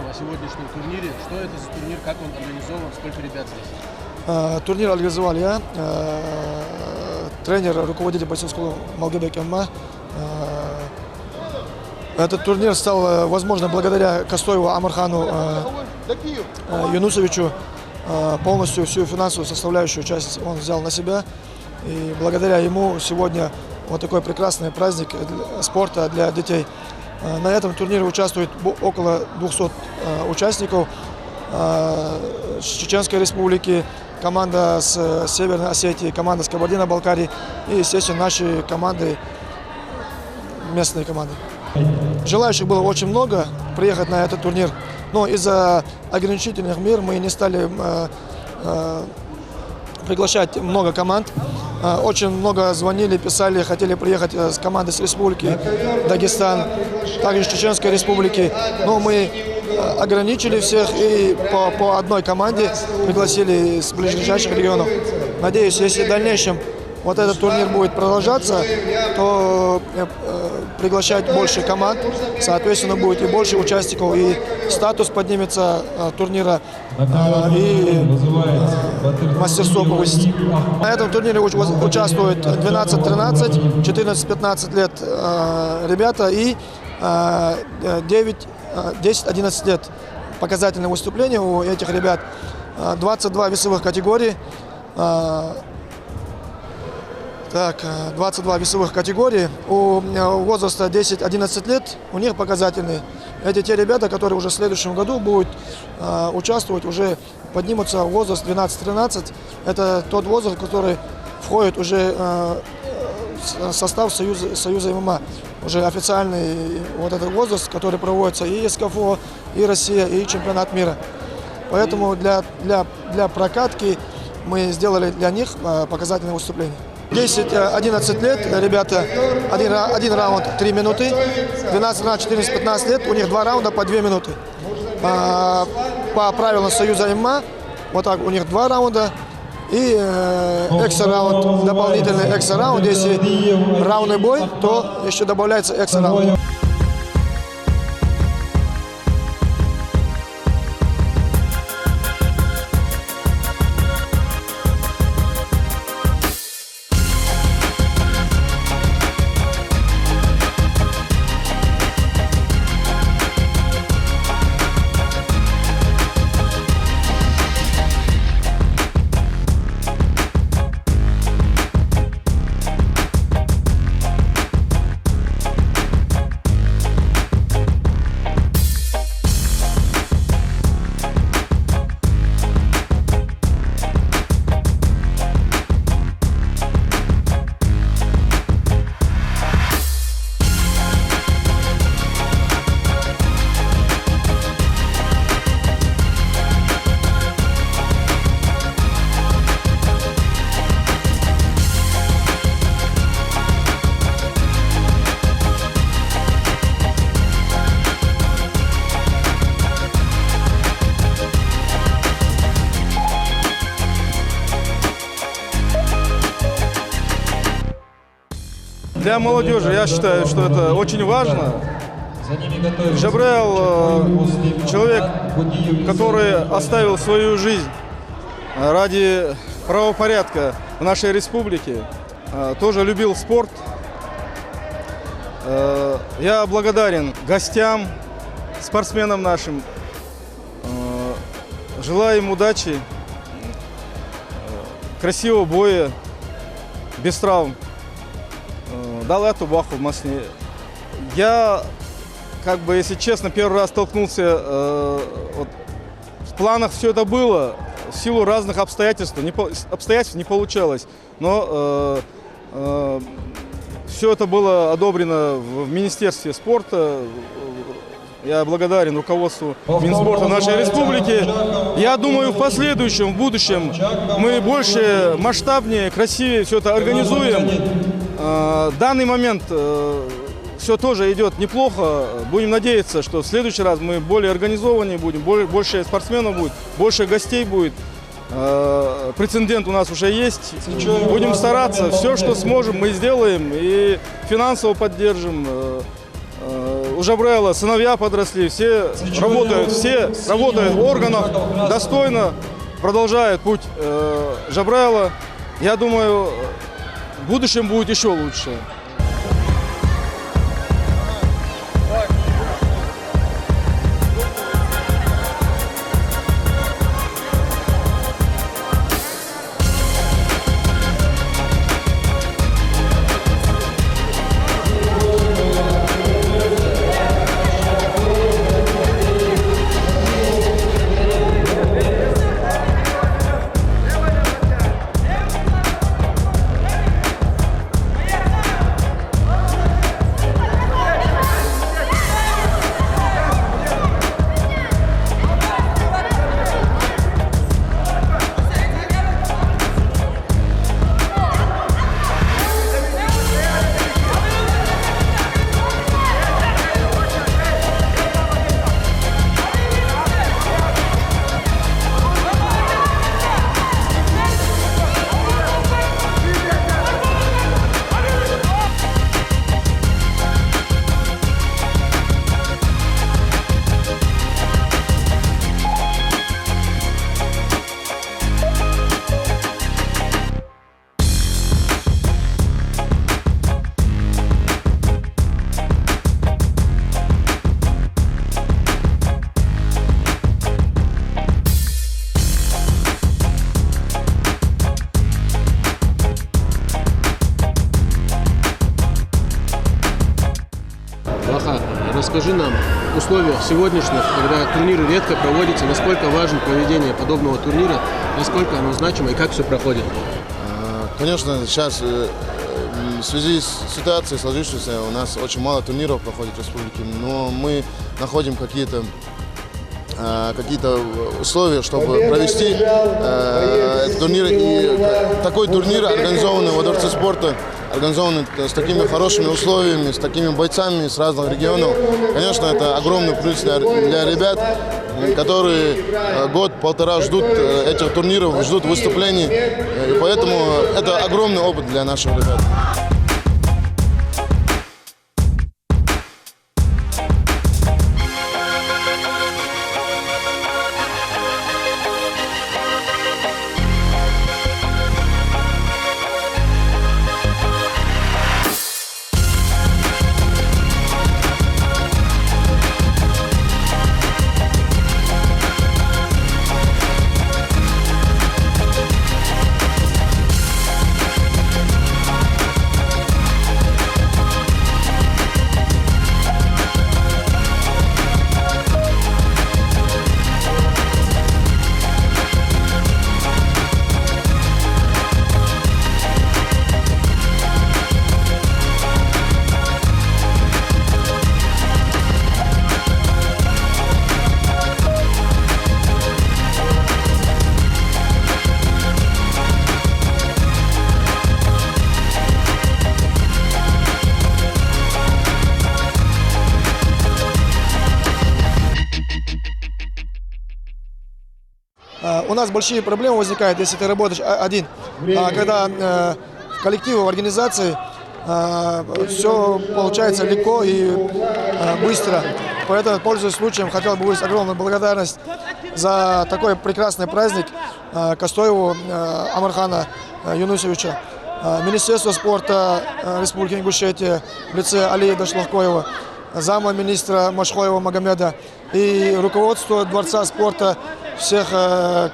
о сегодняшнем турнире. Что это за турнир, как он организован, сколько ребят здесь? Турнир организовал я, тренер, руководитель бойцовской школы Малгебек Эмма. Этот турнир стал возможным благодаря Костоеву Амархану Юнусовичу. Полностью всю финансовую составляющую часть он взял на себя. И благодаря ему сегодня вот такой прекрасный праздник спорта для детей. На этом турнире участвует около 200 участников с Чеченской Республики, команда с Северной Осетии, команда с Кабардино-Балкарии и, естественно, наши команды, местные команды. Желающих было очень много приехать на этот турнир, но из-за ограничительных мер мы не стали приглашать много команд. Очень много звонили, писали, хотели приехать с командой с республики Дагестан, также с Чеченской Республики. Но мы ограничили всех и по одной команде пригласили с ближайших регионов. Надеюсь, если в дальнейшем вот этот турнир будет продолжаться, то приглашать больше команд, соответственно, будет и больше участников, и статус поднимется турнира, и мастерство повысится. На этом турнире участвуют 12-13, 14-15 лет ребята и 10-11 лет. Показательное выступление у этих ребят. 22 весовых категории. 22 весовых категории. У возраста 10-11 лет у них показательные. Это те ребята, которые уже в следующем году будут участвовать, уже поднимутся в возраст 12-13. Это тот возраст, который входит уже в состав Союза ММА. Уже официальный вот этот возраст, который проводится и СКФО, и Россия, и чемпионат мира. Поэтому для прокатки мы сделали для них показательное выступление. 10-11 лет, ребята, один раунд 3 минуты, 12-14-15 лет, у них 2 раунда по 2 минуты. По правилам Союза ММА, вот так, у них 2 раунда и экстра-раунд, дополнительный экстра-раунд. Если равный бой, то еще добавляется экстра-раунд. Для молодежи я считаю, что это очень важно. Джабраил – человек, который оставил свою жизнь ради правопорядка в нашей республике, тоже любил спорт. Я благодарен гостям, спортсменам нашим. Желаю им удачи, красивого боя, без травм. Далату Баху в Москве. Я, если честно, первый раз столкнулся, в планах все это было, в силу разных обстоятельств не получалось, но все это было одобрено в Министерстве спорта. Я благодарен руководству Минспорта нашей республики. Я думаю, в последующем, в будущем мы больше, масштабнее, красивее все это организуем. В данный момент все тоже идет неплохо. Будем надеяться, что в следующий раз мы более организованнее будем, больше спортсменов будет, больше гостей будет. Прецедент у нас уже есть. Будем стараться. Все, что сможем, мы сделаем и финансово поддержим. у Жабраила сыновья подросли, все работают в органах, достойно продолжают путь Жабраила. Я думаю, в будущем будет еще лучше. Лаха, расскажи нам в условиях сегодняшних, когда турниры редко проводятся, насколько важно проведение подобного турнира, насколько оно значимо и как все проходит? Конечно, сейчас в связи с ситуацией сложившейся у нас очень мало турниров проходит в республике, но мы находим какие-то условия, чтобы провести этот турнир. И такой турнир, организованный во Дворце спорта, организованный с такими хорошими условиями, с такими бойцами с разных регионов, конечно, это огромный плюс для ребят, которые год-полтора ждут этих турниров, ждут выступлений. И поэтому это огромный опыт для наших ребят. У нас большие проблемы возникают, если ты работаешь один. Когда в коллективе, в организации все получается легко и быстро. Поэтому, пользуясь случаем, хотел бы выразить огромную благодарность за такой прекрасный праздник Костоеву Амархана Юнусовича, Министерство спорта Республики Ингушетия в лице Алии Дашлахкоева, замминистра Машхоева Магомеда и руководство Дворца спорта, всех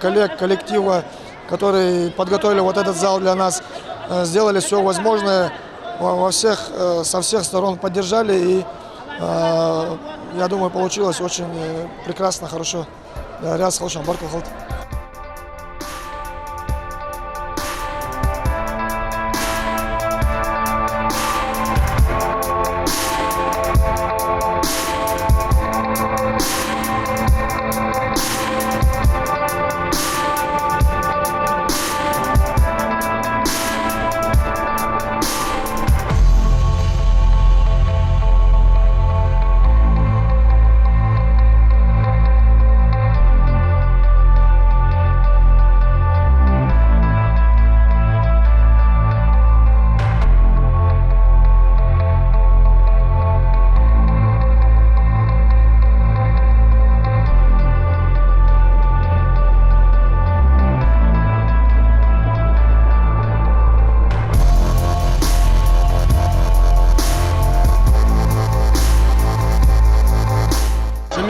коллег, коллектива, которые подготовили вот этот зал для нас, сделали все возможное, со всех сторон поддержали, и я думаю, получилось очень прекрасно, хорошо. Ряд Халшан, Баркалхалт.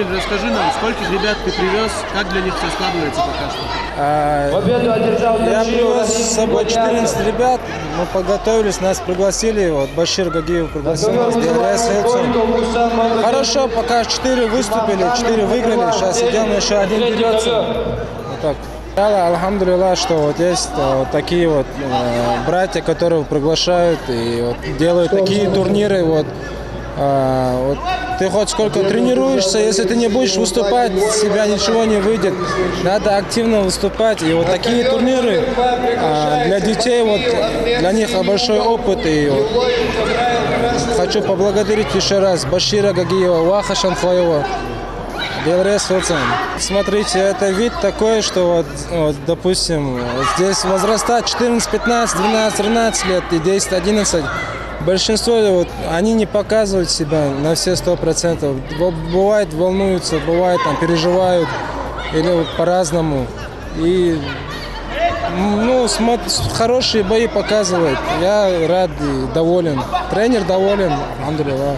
Камиль, расскажи нам, скольких ребят ты привез, как для них все складывается пока что? Я привез с собой 14 ребят, мы подготовились, нас пригласили, вот Башир Гагиев пригласил нас, ДРС, Эльцин. Хорошо, пока 4 выступили, 4 выиграли, сейчас идем, еще один берется. Вот так. Алхамдулилlah, что вот есть вот такие вот братья, которые приглашают и вот делают такие турниры. Вот ты хоть сколько тренируешься, если ты не будешь выступать, с себя ничего не выйдет. Надо активно выступать. И вот такие турниры для детей, вот, для них большой опыт. И вот, хочу поблагодарить еще раз Башира Гагиева, Ваха Шанхлаева, Делрес Эльцин. Смотрите, это вид такой, что вот, допустим, здесь возраста 14, 15, 12, 13 лет и 10, 11. Большинство, вот, они не показывают себя на все 100%. Бывает волнуются, бывает там переживают или вот, по-разному. И хорошие бои показывают. Я рад и доволен. Тренер доволен, алхамдулилlah.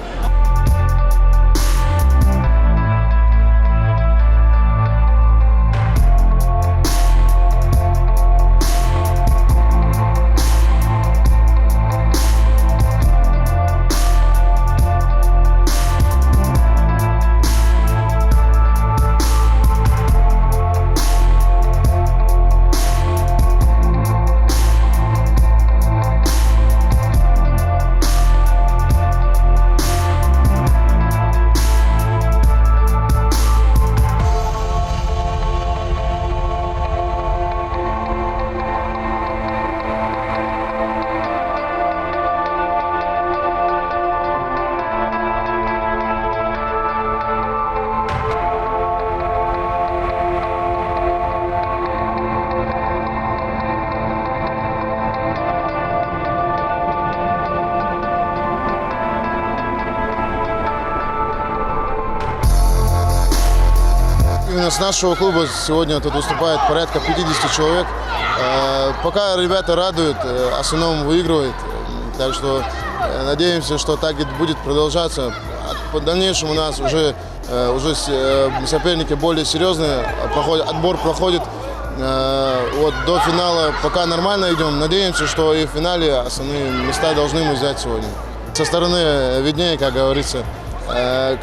Именно с нашего клуба сегодня тут выступает порядка 50 человек. Пока ребята радуют, в основном выигрывают. Так что надеемся, что так и будет продолжаться. В дальнейшем у нас уже соперники более серьезные. Отбор проходит. Вот до финала пока нормально идем. Надеемся, что и в финале основные места должны мы взять сегодня. Со стороны виднее, как говорится.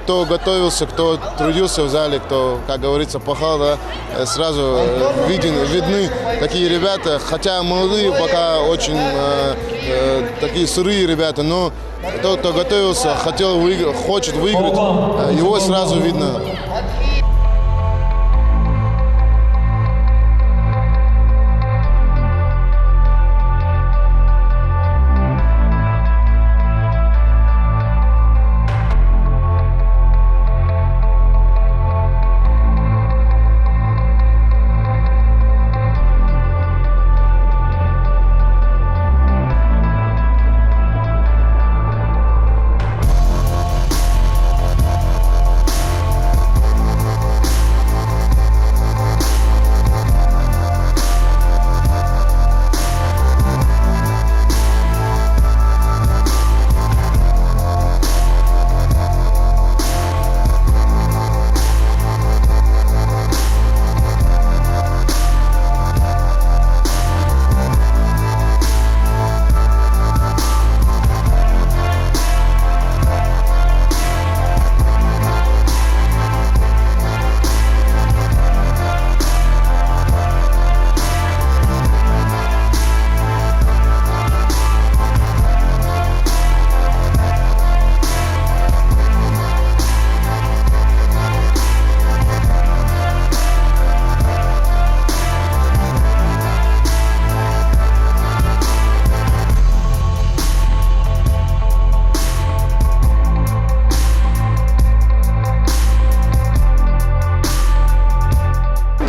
Кто готовился, кто трудился в зале, кто, как говорится, пахал, да, сразу видны такие ребята, хотя молодые, пока очень такие сырые ребята, но тот, кто готовился, хочет выиграть, его сразу видно.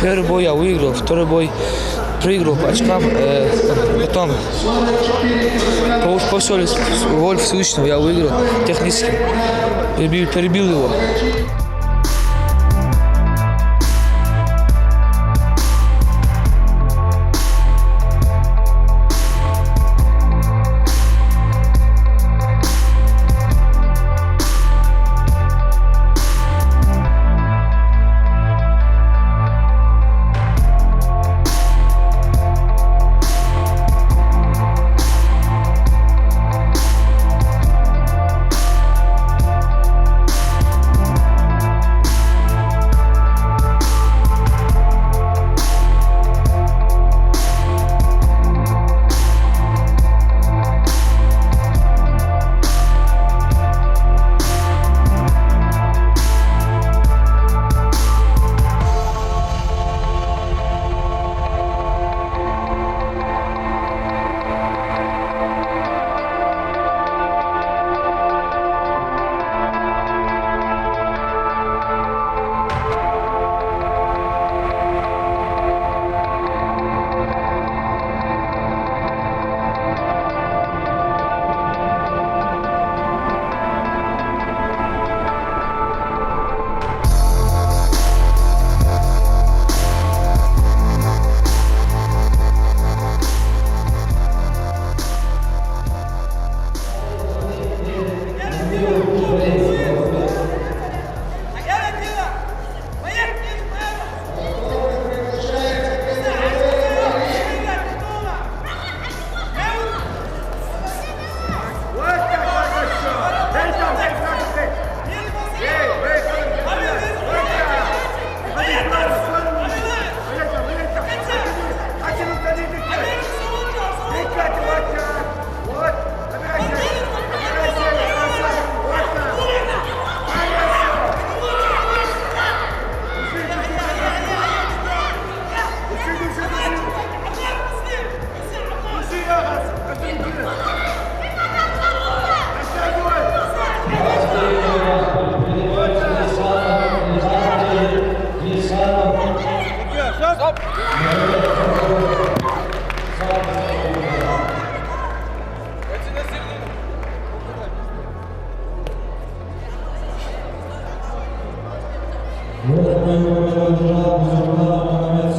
Первый бой я выиграл, второй бой проиграл по очкам, потом по воле Всевышнего я выиграл технически, перебил его. Первый бой удержал Бузуркан Магомед